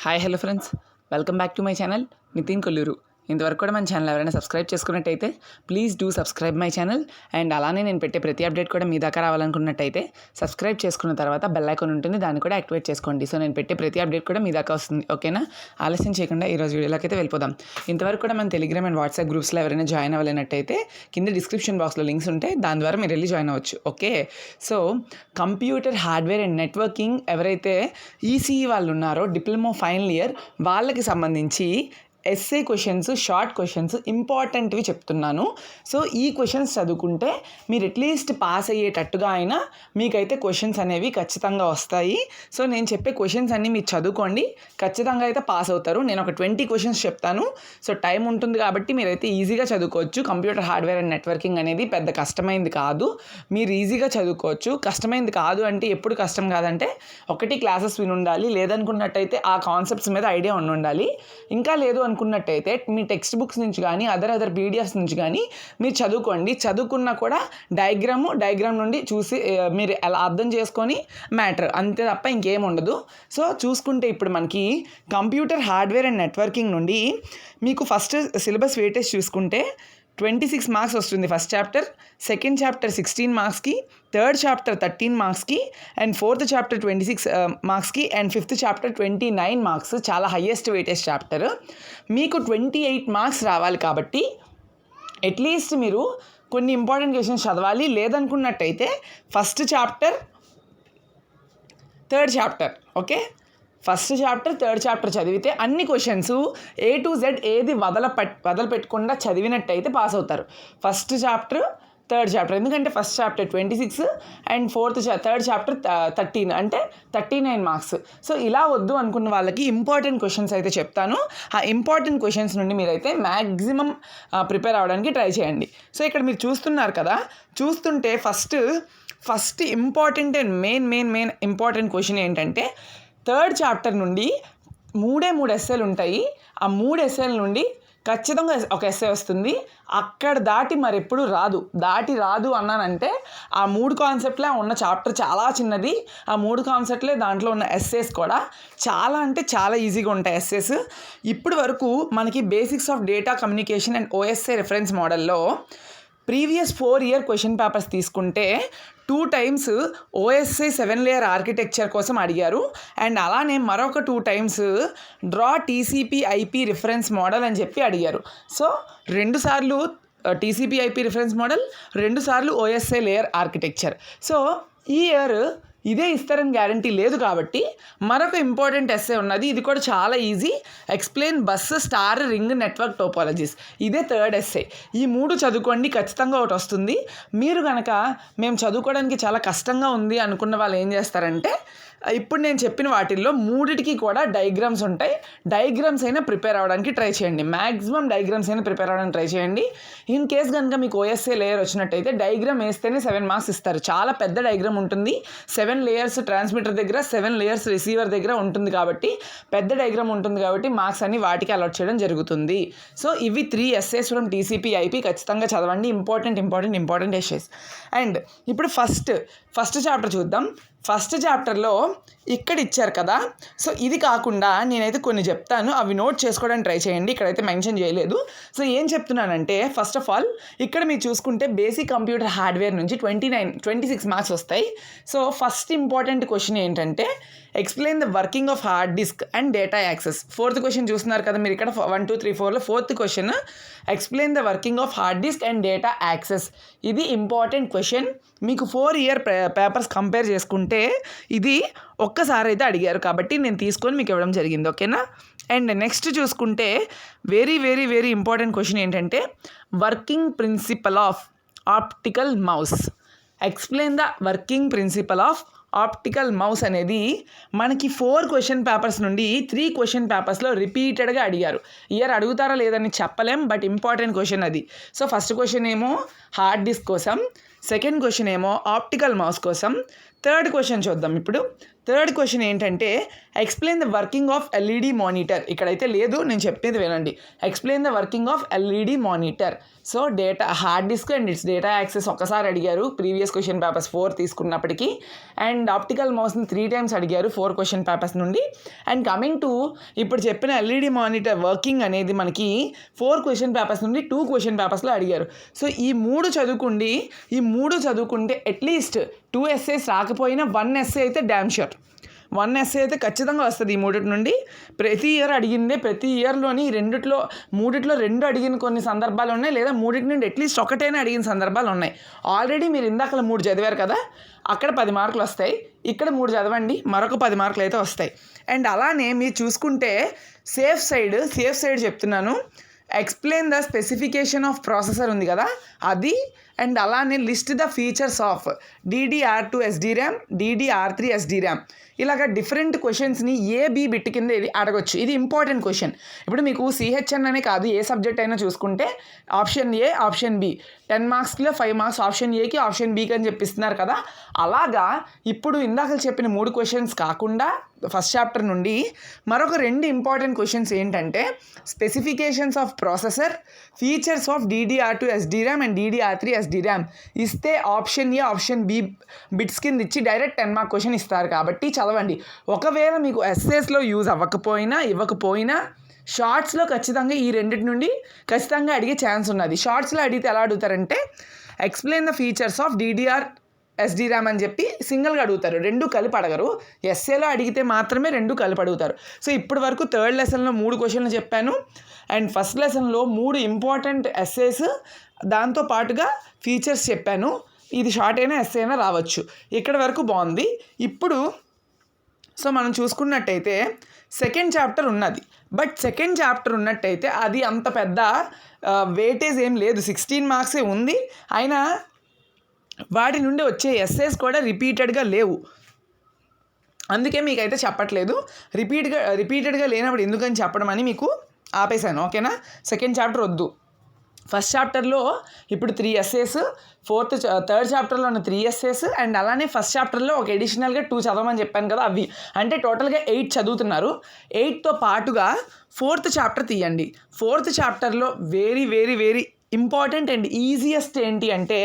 Hi hello friends, welcome back to my channel Nitin Kolluru. ఇంతవరకు కూడా మన ఛానల్ ఎవరైనా సబ్స్క్రైబ్ చేసుకున్నట్టయితే please do subscribe my channel. And అలానే నేను పెట్టే ప్రతి అప్డేట్ కూడా మీ దాకా రావాలనుకున్నట్టయితే సబ్స్క్రైబ్ చేసుకున్న తర్వాత బెల్ ఐకాన్ ఉంటుంది, దాన్ని కూడా యాక్టివేట్ చేసుకోండి. సో నేను పెట్టే ప్రతి అప్డేట్ కూడా మీ దాకా వస్తుంది. ఓకేనా? ఆలస్యం చేయకుండా ఈరోజు వీడియోలోకి అయితే వెళ్ళిపోదాం. ఇంతవరకు కూడా మన టెలిగ్రామ్ అండ్ వాట్సాప్ గ్రూప్స్లో ఎవరైనా జాయిన్ అవ్వలేనట్టయితే కింద డిస్క్రిప్షన్ బాక్స్లో లింక్స్ ఉంటాయి, దాని ద్వారా మీరు వెళ్ళి జాయిన్ అవ్వచ్చు. Okay, so computer hardware and networking ఎవరైతే ఈసీఈ వాళ్ళు ఉన్నారో డిప్లొమా ఫైనల్ ఇయర్ వాళ్ళకి సంబంధించి ఎస్ఏ క్వశ్చన్స్, షార్ట్ క్వశ్చన్స్ ఇంపార్టెంట్వి చెప్తున్నాను. సో ఈ క్వశ్చన్స్ చదువుకుంటే మీరు అట్లీస్ట్ పాస్ అయ్యేటట్టుగా అయినా మీకైతే క్వశ్చన్స్ అనేవి ఖచ్చితంగా వస్తాయి. సో నేను చెప్పే క్వశ్చన్స్ అన్నీ మీరు చదువుకోండి, ఖచ్చితంగా అయితే పాస్ అవుతారు. నేను ఒక 20 క్వశ్చన్స్ చెప్తాను. సో టైం ఉంటుంది కాబట్టి మీరైతే ఈజీగా చదువుకోవచ్చు. కంప్యూటర్ హార్డ్వేర్ అండ్ నెట్వర్కింగ్ అనేది పెద్ద కష్టమైంది కాదు, మీరు ఈజీగా చదువుకోవచ్చు. కష్టమైంది కాదు అంటే ఎప్పుడు కష్టం కాదంటే ఒకటి క్లాసెస్ విని ఉండాలి, లేదనుకున్నట్టయితే ఆ కాన్సెప్ట్స్ మీద ఐడియా ఉండాలి. ఇంకా లేదు అనుకున్నట్టయితే మీ టెక్స్ట్ బుక్స్ నుంచి కానీ అదర్ పీడిఎఫ్స్ నుంచి కానీ మీరు చదువుకోండి. చదువుకున్నా కూడా డయాగ్రామ్ నుండి చూసి మీరు ఎలా అర్థం చేసుకొని మ్యాటర్ అంతే తప్ప ఇంకేం ఉండదు. సో చూసుకుంటే ఇప్పుడు మనకి కంప్యూటర్ హార్డ్వేర్ అండ్ నెట్వర్కింగ్ నుండి మీకు ఫస్ట్ సిలబస్ వెయిటేజ్ చూసుకుంటే 26 మార్క్స్ వస్తుంది ఫస్ట్ చాప్టర్, సెకండ్ చాప్టర్ 16 మార్క్స్కి, థర్డ్ చాప్టర్ 13 మార్క్స్కి, అండ్ ఫోర్త్ చాప్టర్ 26 మార్క్స్కి, అండ్ ఫిఫ్త్ చాప్టర్ 29 మార్క్స్. చాలా హయ్యెస్ట్ వెయిటేజ్ చాప్టర్. మీకు 28 మార్క్స్ రావాలి కాబట్టి అట్లీస్ట్ మీరు కొన్ని ఇంపార్టెంట్ క్వశ్చన్స్ చదవాలి. లేదనుకున్నట్టయితే first chapter, third chapter, okay, first chapter, third chapter చదివితే అన్ని క్వశ్చన్స్ A to Z ఏది వదలపెట్టకుండా చదివినట్టయితే పాస్ అవుతారు. ఫస్ట్ చాప్టర్, థర్డ్ చాప్టర్, ఎందుకంటే first chapter 26 and third chapter 13 అంటే 39 మార్క్స్. సో ఇలా వద్దు అనుకున్న వాళ్ళకి ఇంపార్టెంట్ క్వశ్చన్స్ అయితే చెప్తాను. ఆ ఇంపార్టెంట్ క్వశ్చన్స్ నుండి మీరైతే మ్యాక్సిమం ప్రిపేర్ అవ్వడానికి ట్రై చేయండి. సో ఇక్కడ మీరు చూస్తున్నారు కదా, చూస్తుంటే first important and main important question ఏంటంటే థర్డ్ చాప్టర్ నుండి మూడే ఎస్సేలు ఉంటాయి. ఆ 3 ఎస్సేల నుండి ఖచ్చితంగా ఒక ఎస్సే వస్తుంది. అక్కడ దాటి మరి ఎప్పుడు రాదు అన్నానంటే ఆ 3 కాన్సెప్ట్లే ఉన్న చాప్టర్ చాలా చిన్నది. ఆ 3 కాన్సెప్ట్లే దాంట్లో ఉన్న ఎస్సేస్ కూడా చాలా అంటే చాలా ఈజీగా ఉంటాయి ఎస్సేస్. ఇప్పటి వరకు మనకి basics of data communication and OSI reference మోడల్లో ప్రీవియస్ 4 ఇయర్ క్వశ్చన్ పేపర్స్ తీసుకుంటే 2 times OSI 7 layer ఆర్కిటెక్చర్ కోసం అడిగారు. అండ్ అలానే మరొక 2 times draw TCP/IP reference model అని చెప్పి అడిగారు. సో 2 సార్లు TCP/IP రిఫరెన్స్ మోడల్, 2 సార్లు OSI లేయర్ ఆర్కిటెక్చర్. సో ఈ ఇయర్ ఇదే ఇస్తారని గ్యారంటీ లేదు కాబట్టి మరొక ఇంపార్టెంట్ ఎస్సే ఉన్నది. ఇది కూడా చాలా easy. Explain bus star ring network topologies. ఇదే థర్డ్ ఎస్సే. ఈ 3 చదువుకోండి, ఖచ్చితంగా ఒకటి వస్తుంది. మీరు కనుక మేము చదువుకోవడానికి చాలా కష్టంగా ఉంది అనుకున్న వాళ్ళు ఏం చేస్తారంటే ఇప్పుడు నేను చెప్పిన వాటిల్లో 3టికి కూడా డయాగ్రామ్స్ ఉంటాయి. డయాగ్రామ్స్ అయినా ప్రిపేర్ అవ్వడానికి ట్రై చేయండి. మ్యాక్సిమం డయాగ్రామ్స్ అయినా ప్రిపేర్ అవ్వడానికి ట్రై చేయండి. ఇన్ కేస్ కనుక మీకు OSI లేయర్ వచ్చినట్టయితే డయాగ్రామ్ వేస్తేనే 7 మార్క్స్ ఇస్తారు. చాలా పెద్ద డయాగ్రామ్ ఉంటుంది. 7 లేయర్స్ ట్రాన్స్మిటర్ దగ్గర, 7 లేయర్స్ రిసీవర్ దగ్గర ఉంటుంది కాబట్టి పెద్ద డయాగ్రామ్ ఉంటుంది కాబట్టి మార్క్స్ అన్ని వాటికి అలాట్ చేయడం జరుగుతుంది. సో ఇవి 3 essays ఫ్రమ్ TCP/IP ఖచ్చితంగా చదవండి. Important essays. అండ్ ఇప్పుడు ఫస్ట్ చాప్టర్ చూద్దాం. ఫస్ట్ చాప్టర్లో ఇక్కడ ఇచ్చారు కదా, సో ఇది కాకుండా నేనైతే కొన్ని చెప్తాను, అవి నోట్ చేసుకోవడానికి ట్రై చేయండి. ఇక్కడైతే మెన్షన్ చేయలేదు. సో ఏం చెప్తున్నానంటే ఫస్ట్ ఆఫ్ ఆల్ ఇక్కడ మీరు చూసుకుంటే బేసిక్ కంప్యూటర్ హార్డ్వేర్ నుంచి 26 మార్క్స్ వస్తాయి. సో ఫస్ట్ ఇంపార్టెంట్ క్వశ్చన్ ఏంటంటే explain the working of hard disk and data access. Fourth question చూస్తున్నారు కదా మీరు ఇక్కడ 1 2 3 4లో fourth question explain the working of hard disk and data access. ఇది ఇంపార్టెంట్ క్వశ్చన్. మీకు 4 ఇయర్ పేపర్స్ కంపేర్ చేసుకుంటే ఇది ఒక్కసారి అయితే అడిగారు కాబట్టి నేను తీసుకొని మీకు ఇవ్వడం జరిగింది. ఓకేనా? అండ్ నెక్స్ట్ చూసుకుంటే వెరీ ఇంపార్టెంట్ క్వశ్చన్ ఏంటంటే working principle of optical mouse. Explain the working principle of optical mouse అనేది మనకి 4 క్వశ్చన్ పేపర్స్ నుండి 3 క్వశ్చన్ పేపర్స్లో రిపీటెడ్గా అడిగారు. ఇయర్ అడుగుతారా లేదని చెప్పలేం, బట్ ఇంపార్టెంట్ క్వశ్చన్ అది. సో ఫస్ట్ క్వశ్చన్ ఏమో హార్డ్ డిస్క్ కోసం, సెకండ్ క్వశ్చన్ ఏమో ఆప్టికల్ మౌస్ కోసం, థర్డ్ క్వశ్చన్ చూద్దాం. ఇప్పుడు థర్డ్ క్వశ్చన్ ఏంటంటే explain the working of LED monitor. ఇక్కడైతే లేదు, నేను చెప్పేది వినండి. Explain the working of LED monitor. So data hard disk and its data access ఒకసారి అడిగారు ప్రీవియస్ క్వశ్చన్ పేపర్స్ 4 తీసుకున్నప్పటికీ, అండ్ ఆప్టికల్ మౌస్ని 3 times అడిగారు 4 క్వశ్చన్ పేపర్స్ నుండి. అండ్ కమింగ్ టు ఇప్పుడు చెప్పిన ఎల్ఈడి మానిటర్ వర్కింగ్ అనేది మనకి 4 క్వశ్చన్ పేపర్స్ నుండి 2 క్వశ్చన్ పేపర్స్లో అడిగారు. సో ఈ 3 చదువుకుంటే అట్లీస్ట్ 2 essays రాకపోయినా 1 essay అయితే డ్యామ్ షూర్, 1 essay అయితే ఖచ్చితంగా వస్తుంది. ఈ 3 నుండి ప్రతి ఇయర్ అడిగిందే, ప్రతి ఇయర్లోని 3 అడిగిన కొన్ని సందర్భాలు ఉన్నాయి, లేదా 3 నుండి అట్లీస్ట్ ఒకటైనా అడిగిన సందర్భాలు ఉన్నాయి. ఆల్రెడీ మీరు ఇందాక 3 చదివారు కదా, అక్కడ 10 మార్కులు వస్తాయి. ఇక్కడ 3 చదవండి, మరొక 10 మార్కులు అయితే వస్తాయి. అండ్ అలానే మీరు చూసుకుంటే సేఫ్ సైడ్ చెప్తున్నాను. Explain the specification of processor ఉంది కదా అది, అండ్ అలానే list the features of DDR2 SDRAM, DDR3 SDRAM. ఇలాగ డిఫరెంట్ క్వశ్చన్స్ని AB బిట్ కింద ఇది అడగొచ్చు. ఇది ఇంపార్టెంట్ క్వశ్చన్. ఇప్పుడు మీకు CHN అనే కాదు, ఏ సబ్జెక్ట్ అయినా చూసుకుంటే ఆప్షన్ A, ఆప్షన్ B, 10 మార్క్స్లో 5 మార్క్స్ ఆప్షన్ Aకి, ఆప్షన్ Bకి అని చెప్పిస్తున్నారు కదా. అలాగా ఇప్పుడు ఇందాక చెప్పిన 3 క్వశ్చన్స్ కాకుండా ఫస్ట్ చాప్టర్ నుండి మరొక 2 ఇంపార్టెంట్ క్వశ్చన్స్ ఏంటంటే specifications of processor, features of DDR2 SDRAM and DDR3 SDRAM ఇస్తే option A, option B bits కింద ఇచ్చి డైరెక్ట్ 10 మార్క్ క్వశ్చన్ ఇస్తారు. కాబట్టి చదవండి. ఒకవేళ మీకు ఎస్సేస్లో యూజ్ ఇవ్వకపోయినా షార్ట్స్లో ఖచ్చితంగా ఈ 2 నుండి ఖచ్చితంగా అడిగే ఛాన్స్ ఉన్నది. షార్ట్స్లో అడిగితే ఎలా అడుగుతారంటే explain the features of DDR SDRAM అని చెప్పి సింగిల్గా అడుగుతారు, 2 కలిపి అడగరు. ఎస్ఏలో అడిగితే మాత్రమే 2 కలిపి అడుగుతారు. సో ఇప్పటి వరకు 3rd లెసన్లో 3 క్వశ్చన్లు చెప్పాను, అండ్ ఫస్ట్ లెసన్లో 3 ఇంపార్టెంట్ ఎస్సేస్, దాంతో పాటుగా ఫీచర్స్ చెప్పాను. ఇది షార్ట్ అయినా ఎస్ఏ అయినా రావచ్చు. ఇక్కడ వరకు బాగుంది. ఇప్పుడు సో మనం చూసుకున్నట్టయితే సెకండ్ చాప్టర్ ఉన్నది, బట్ సెకండ్ చాప్టర్ ఉన్నట్టయితే అది అంత పెద్ద వెయిటేజ్ ఏం లేదు, 16 మార్క్సే ఉంది. అయినా వాటి నుండి వచ్చే ఎస్సేస్ కూడా రిపీటెడ్గా లేవు, అందుకే మీకైతే చెప్పట్లేదు. రిపీటెడ్గా లేనప్పుడు ఎందుకని చెప్పడం అని మీకు ఆపేశాను. ఓకేనా, సెకండ్ చాప్టర్ వద్దు. ఫస్ట్ చాప్టర్లో ఇప్పుడు 3 essays, థర్డ్ చాప్టర్లో ఉన్న 3 essays, అండ్ అలానే ఫస్ట్ చాప్టర్లో ఒక ఎడిషనల్గా 2 చదవమని చెప్పాను కదా అవి. అంటే టోటల్గా 8 చదువుతున్నారు. 8తో పాటుగా 4th చాప్టర్ తీయండి. 4th చాప్టర్లో very very very important and easiest ఏంటి అంటే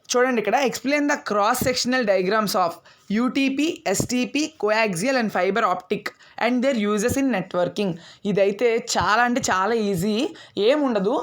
చూడండి, ఇక్కడ explain the cross sectional diagrams of UTP, STP, coaxial and fibre optic and there uses in networking. ఇదైతే చాలా అంటే చాలా ఈజీ, ఏముండదు.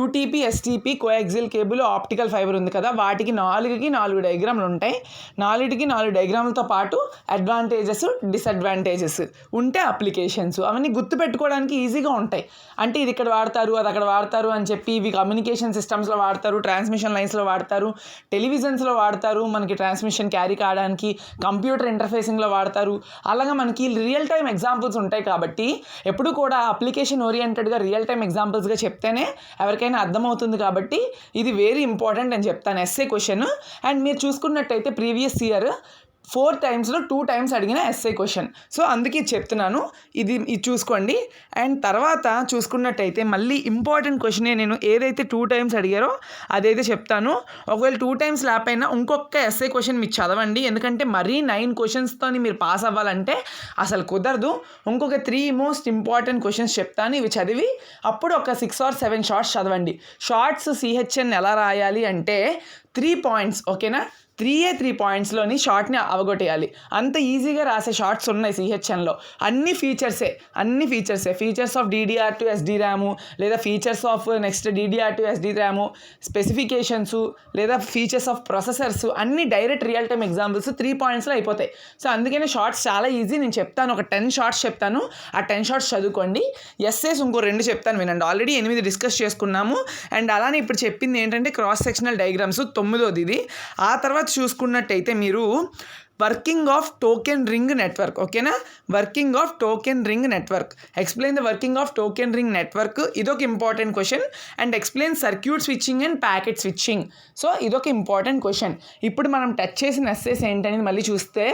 UTP, STP, coaxial cable, optical fibre ఉంది కదా, వాటికి 4 డయాగ్రామ్లు ఉంటాయి. 4 డయాగ్రామ్లతో పాటు అడ్వాంటేజెస్, డిసడ్వాంటేజెస్ ఉంటే అప్లికేషన్స్ అవన్నీ గుర్తుపెట్టుకోవడానికి ఈజీగా ఉంటాయి. అంటే ఇది ఇక్కడ వాడతారు, అది అక్కడ వాడతారు అని చెప్పి ఇవి కమ్యూనికేషన్ సిస్టమ్స్లో వాడతారు, ట్రాన్స్మిషన్ లైన్స్లో వాడతారు, టెలివిజన్స్లో వాడతారు, మనకి ట్రాన్స్మిషన్ క్యారీ కావడానికి కంప్యూటర్ ఇంటర్ఫేసింగ్లో వాడతారు. అలాగా మనకి రియల్ టైమ్ ఎగ్జాంపుల్స్ ఉంటాయి. కాబట్టి ఎప్పుడు కూడా అప్లికేషన్ ఓరియంటెడ్గా రియల్ టైమ్ ఎగ్జాంపుల్స్గా చెప్తేనే ఎవరికైనా అర్థమవుతుంది. కాబట్టి ఇది వెరీ ఇంపార్టెంట్ అని చెప్తాను ఎస్ఏ క్వశ్చన్. అండ్ మీరు చూసుకున్నట్టయితే ప్రీవియస్ ఇయర్ 4 times 2 times అడిగిన ఎస్ఏ క్వశ్చన్. సో అందుకే చెప్తున్నాను, ఇది చూసుకోండి. అండ్ తర్వాత చూసుకున్నట్టయితే మళ్ళీ ఇంపార్టెంట్ క్వశ్చనే, నేను ఏదైతే 2 times అడిగారో అదైతే చెప్తాను. ఒకవేళ 2 times లేకపోయినా ఇంకొక ఎస్ఏ క్వశ్చన్ మీరు చదవండి, ఎందుకంటే మరీ 9 questions మీరు పాస్ అవ్వాలంటే అసలు కుదరదు. ఇంకొక 3 most important questions చెప్తాను, ఇవి చదివి అప్పుడు ఒక 6 or 7 షార్ట్స్ చదవండి. షార్ట్స్ CHN ఎలా రాయాలి అంటే 3 points, ఓకేనా, 3 pointsలోని షార్ట్ని అవగొట్టేయాలి. అంత ఈజీగా రాసే షార్ట్స్ ఉన్నాయి CHNలో. అన్ని ఫీచర్సే, ఫీచర్స్ ఆఫ్ DDR2 SDRAM, లేదా features of next DDR2 SDRAM, specifications, లేదా ఫీచర్స్ ఆఫ్ ప్రాసెసర్స్, అన్ని డైరెక్ట్ రియల్ టైమ్ ఎగ్జాంపుల్స్ 3 pointsలో అయిపోతాయి. సో అందుకనే షార్ట్స్ చాలా ఈజీ. నేను చెప్తాను, ఒక 10 షార్ట్స్ చెప్తాను, ఆ 10 షార్ట్స్ చదువుకోండి. ఎస్సేస్ ఇంకో 2 చెప్తాను వినండి. ఆల్రెడీ 8 డిస్కస్ చేసుకున్నాము. అండ్ అలానే ఇప్పుడు చెప్పింది ఏంటంటే క్రాస్ సెక్షనల్ డయాగ్రామ్స్ 9వది ఇది. ఆ తర్వాత చూసుకున్నట్టయితే మీరు working of token ring network, ఓకేనా, working of token ring network, explain the working of token ring network, ఇదొక important question. And explain circuit switching and packet switching. So ఇదొక ఇంపార్టెంట్ క్వశ్చన్. ఇప్పుడు మనం టచ్ చేసిన ఎస్సేస్ ఏంటనేది మళ్ళీ చూస్తే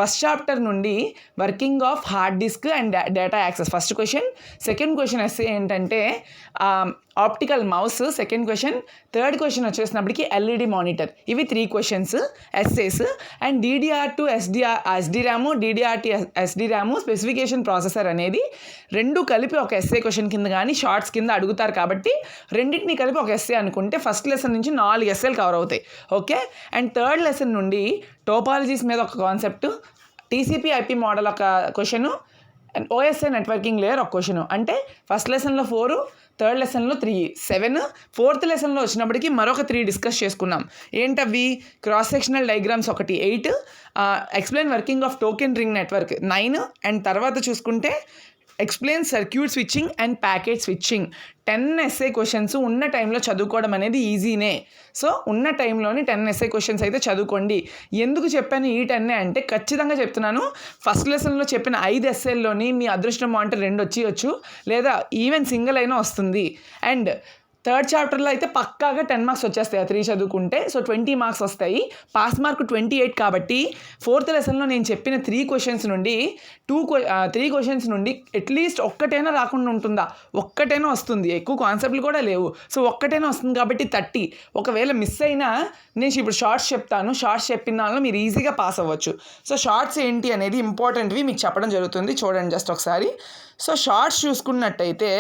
first chapter నుండి working of hard disk and data access first question. Second question essay ఏంటంటే optical mouse, second question. Third question వచ్చేసినప్పటికీ LED మానిటర్. ఇవి 3 questions essays. And DDR2 DDR2 SD RAM, DDR2 SD RAM, specification processor అనేది రెండు కలిపి ఒక SA question కింద కానీ shorts కింద అడుగుతారు కాబట్టి రెండింటిని కలిపి ఒక ఎస్ఏ అనుకుంటే ఫస్ట్ లెసన్ నుంచి 4 ఎస్ఏలు కవర్ అవుతాయి. ఓకే, అండ్ థర్డ్ లెసన్ నుండి టోపాలజీస్ మీద ఒక కాన్సెప్ట్, TCP/IP మోడల్ ఒక question, and OSI networking layer ఒక క్వశ్చను. అంటే ఫస్ట్ లెసన్లో 4, థర్డ్ లెసన్లో 3, 7, ఫోర్త్ లెసన్లో వచ్చినప్పటికీ మరొక 3 డిస్కస్ చేసుకున్నాం. ఏంటవి? క్రాస్ సెక్షనల్ డయాగ్రామ్స్ ఒకటి 8, explain working of token ring network 9, and తర్వాత చూసుకుంటే explain circuit switching and packet switching. 10 SA questions ఉన్న టైంలో చదువుకోవడం అనేది ఈజీనే. సో ఉన్న టైంలోని 10 ఎస్ఏ క్వశ్చన్స్ అయితే చదువుకోండి. ఎందుకు చెప్పాను ఈ 10 అంటే ఖచ్చితంగా చెప్తున్నాను, ఫస్ట్ లెసన్లో చెప్పిన 5 ఎస్ఏల్లోని మీ అదృష్టం అంటే 2 వచ్చేయచ్చు, లేదా ఈవెన్ సింగిల్ అయినా వస్తుంది. అండ్ థర్డ్ చాప్టర్లో అయితే పక్కాగా 10 మార్క్స్ వచ్చేస్తాయి 3 చదువుకుంటే. సో 20 మార్క్స్ వస్తాయి. పాస్ మార్క్ 28 కాబట్టి ఫోర్త్ లెసన్లో నేను చెప్పిన 3 క్వశ్చన్స్ నుండి 3 క్వశ్చన్స్ నుండి అట్లీస్ట్ ఒక్కటైనా రాకుండా ఉంటుందా? ఒక్కటైనా వస్తుంది. ఎక్కువ కాన్సెప్ట్లు కూడా లేవు. సో ఒక్కటైనా వస్తుంది కాబట్టి 30. ఒకవేళ మిస్ అయినా నేను ఇప్పుడు షార్ట్స్ చెప్తాను, షార్ట్స్ చెప్పిన దానిలో మీరు ఈజీగా పాస్ అవ్వచ్చు. సో షార్ట్స్ ఏంటి అనేది ఇంపార్టెంట్వి మీకు చెప్పడం జరుగుతుంది. చూడండి జస్ట్ ఒకసారి. సో షార్ట్స్ చూసుకున్నట్టయితే,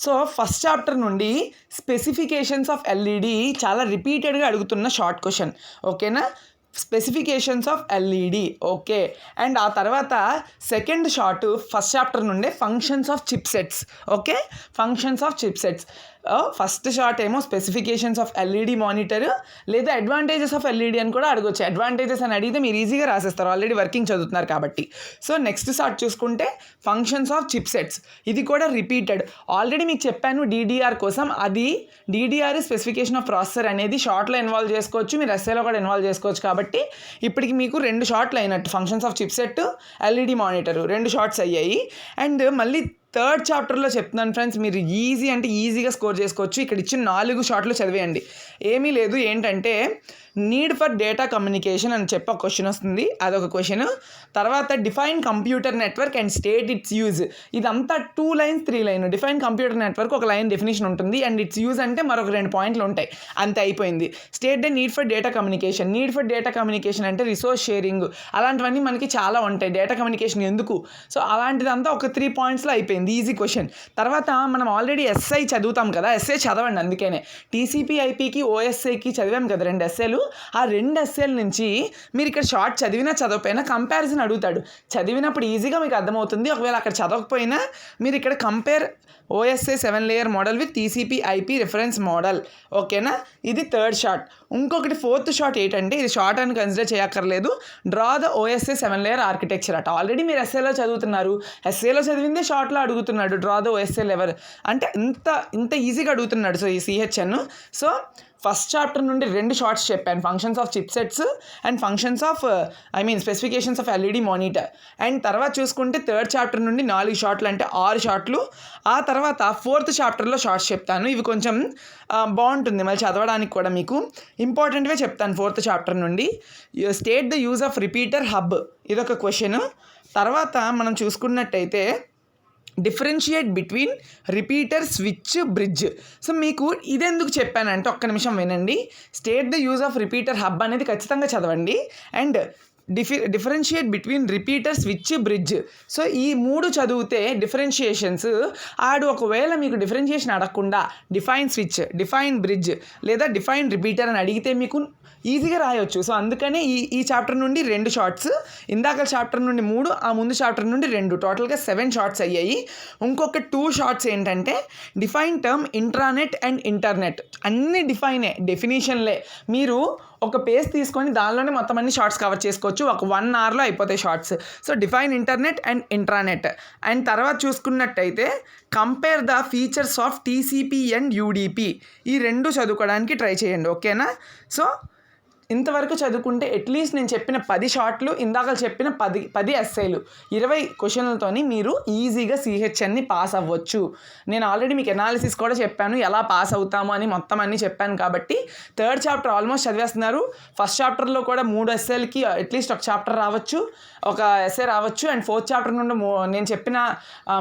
సో ఫస్ట్ చాప్టర్ నుండి స్పెసిఫికేషన్స్ ఆఫ్ LED చాలా రిపీటెడ్గా అడుగుతున్న షార్ట్ క్వశ్చన్. ఓకేనా? Specifications of LED. Okay, and ఆ తర్వాత సెకండ్ షార్ట్ ఫస్ట్ చాప్టర్ నుండే functions of chip sets. Okay, functions of chip sets. First short ఏమో స్పెసిఫికేషన్స్ ఆఫ్ LED మానిటర్, లేదా అడ్వాంటేజెస్ ఆఫ్ LED అని కూడా అడగొచ్చు. అడ్వాంటేజెస్ అని అడిగితే మీరు ఈజీగా రాసేస్తారు, ఆల్రెడీ వర్కింగ్ చదువుతున్నారు కాబట్టి. సో నెక్స్ట్ షార్ట్ చూసుకుంటే ఫంక్షన్స్ ఆఫ్ చిప్ సెట్స్. ఇది కూడా రిపీటెడ్. ఆల్రెడీ మీకు చెప్పాను DDR కోసం, అది DDR స్పెసిఫికేషన్ ఆఫ్ ప్రాసెసర్ అనేది షార్ట్లో ఇన్వాల్వ్ చేసుకోవచ్చు, మీరు ఎస్ఏలో కూడా ఇన్వాల్వ్ చేసుకోవచ్చు. కాబట్టి ఇప్పటికి మీకు 2 షార్ట్లు అయినట్టు, functions of chip set, LED monitor 2 shorts అయ్యాయి. అండ్ మళ్ళీ థర్డ్ చాప్టర్లో చెప్తున్నాను ఫ్రెండ్స్, మీరు ఈజీ అంటే ఈజీగా స్కోర్ చేసుకోవచ్చు. ఇక్కడ ఇచ్చిన 4 షార్ట్లు చదివేయండి, ఏమీ లేదు. ఏంటంటే నీడ్ ఫర్ డేటా కమ్యూనికేషన్ అని చెప్పి ఒక క్వశ్చన్ వస్తుంది, అదొక క్వశ్చన్. తర్వాత define computer network and state it's use. ఇదంతా 2 lines 3 line. Define computer network ఒక లైన్ డెఫినేషన్ ఉంటుంది, అండ్ ఇట్స్ యూజ్ అంటే మరొక 2 పాయింట్లు ఉంటాయి, అంతే అయిపోయింది. State the need for data communication. Need for data communication అంటే రిసోర్స్ షేరింగ్, అలాంటివన్నీ మనకి చాలా ఉంటాయి. డేటా కమ్యూనికేషన్ ఎందుకు? సో అలాంటిదంతా ఒక 3 పాయింట్స్లో అయిపోయింది, ఈజీ క్వశ్చన్. తర్వాత మనం ఆల్రెడీ SI చదువుతాం కదా, SI చదవండి. అందుకనే TCP/IPకి OSIకి చదివాం కదా 2 ఎస్ఏలు. ఆ 2 ఎస్ఏల నుంచి మీరు ఇక్కడ షార్ట్ చదివినా చదవకపోయినా కంపారిజన్ అడుగుతాడు. చదివినప్పుడు ఈజీగా మీకు అర్థమవుతుంది. ఒకవేళ అక్కడ చదవకపోయినా మీరు ఇక్కడ compare OSI 7 layer model with TCP/IP reference model. ఓకేనా? ఇది థర్డ్ షార్ట్. ఇంకొకటి ఫోర్త్ షార్ట్ ఏంటంటే, ఇది షార్ట్ అని కన్సిడర్ చేయక్కర్లేదు, draw the OSI 7 layer architecture అట. ఆల్రెడీ మీరు ఎస్ఏలో చదువుతున్నారు, ఎస్ఏలో చదివిందే షార్ట్లో అడుగుతున్నాడు. డ్రా ద OSI లెవెల్ అంటే ఇంత ఈజీగా అడుగుతున్నాడు. సో ఈ CHN. సో ఫస్ట్ చాప్టర్ నుండి 2 షార్ట్స్ చెప్పాను, functions of chip sets and functions of specifications of LED monitor. And తర్వాత చూసుకుంటే థర్డ్ చాప్టర్ నుండి 4 షార్ట్లు అంటే 6 షార్ట్లు. ఆ తర్వాత ఫోర్త్ చాప్టర్లో షార్ట్స్ చెప్తాను. ఇవి కొంచెం బాగుంటుంది మళ్ళీ చదవడానికి కూడా, మీకు ఇంపార్టెంట్వే చెప్తాను. ఫోర్త్ చాప్టర్ నుండి state the use of repeater hub, ఇదొక క్వశ్చన్. తర్వాత మనం చూసుకున్నట్టయితే differentiate between repeater, switch, bridge. So మీకు ఇదెందుకు చెప్పానంటే ఒక్క నిమిషం వినండి. State the use of repeater hub అనేది ఖచ్చితంగా చదవండి. And differentiate between repeater, switch, bridge. So ఈ 3 చదివితే డిఫరెన్షియేషన్స్ ఒకవేళ మీకు డిఫరెన్షియేషన్ అడగకుండా డిఫైన్ స్విచ్, డిఫైన్ బ్రిడ్జ్ లేదా డిఫైన్ రిపీటర్ అని అడిగితే మీకు ఈజీగా రాయొచ్చు. సో అందుకనే ఈ చాప్టర్ నుండి 2 షార్ట్స్, ఇందాక చాప్టర్ నుండి 3, ఆ ముందు చాప్టర్ నుండి 2, టోటల్గా 7 షార్ట్స్ అయ్యాయి. ఇంకొక 2 షార్ట్స్ ఏంటంటే define term intranet and internet. అన్ని డెఫినేషన్లే. మీరు ఒక పేజ్ తీసుకొని దానిలోనే మొత్తం అన్ని షార్ట్స్ కవర్ చేసుకోవచ్చు. ఒక 1 అవర్లో అయిపోతాయి shorts. So define internet and intranet. And తర్వాత చూసుకున్నట్టయితే compare the features of TCP and UDP. ఈ 2 చదువుకోవడానికి ట్రై చేయండి. ఓకేనా? సో ఇంతవరకు చదువుకుంటే అట్లీస్ట్ నేను చెప్పిన 10 షార్ట్లు, ఇందాక చెప్పిన 10 ఎస్ఐలు, 20 క్వశ్చన్లతోని మీరు ఈజీగా CHNని పాస్ అవ్వచ్చు. నేను ఆల్రెడీ మీకు ఎనాలిసిస్ కూడా చెప్పాను, ఎలా పాస్ అవుతాము అని మొత్తం అన్నీ చెప్పాను. కాబట్టి థర్డ్ చాప్టర్ ఆల్మోస్ట్ చదివేస్తున్నారు. ఫస్ట్ చాప్టర్లో కూడా 3 ఎస్ఐలకి అట్లీస్ట్ ఒక చాప్టర్ రావచ్చు, ఒక ఎస్ఏ రావచ్చు. అండ్ ఫోర్త్ చాప్టర్ నుండి నేను చెప్పిన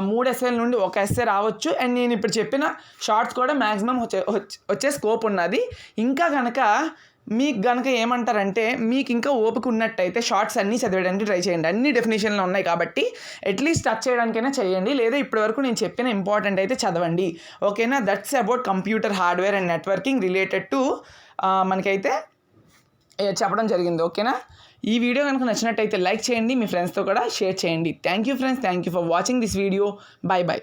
3 ఎస్ఏల నుండి ఒక ఎస్ఏ రావచ్చు. అండ్ నేను ఇప్పుడు చెప్పిన షార్ట్స్ కూడా మ్యాక్సిమం వచ్చే స్కోప్ ఉన్నది. ఇంకా కనుక మీకు కనుక ఏమంటారంటే మీకు ఇంకా ఓపిక ఉన్నట్టయితే షార్ట్స్ అన్నీ చదివడానికి ట్రై చేయండి. అన్ని డెఫినేషన్లు ఉన్నాయి కాబట్టి అట్లీస్ట్ టచ్ చేయడానికైనా చేయండి. లేదా ఇప్పటివరకు నేను చెప్పిన ఇంపార్టెంట్ అయితే చదవండి. ఓకేనా? That's about computer hardware and networking related to మనకైతే చెప్పడం జరిగింది. ఓకేనా? ఈ వీడియో కనుక నచ్చినట్టయితే లైక్ చేయండి, మీ ఫ్రెండ్స్తో కూడా షేర్ చేయండి. Thank you friends, thank you for watching this video. By by.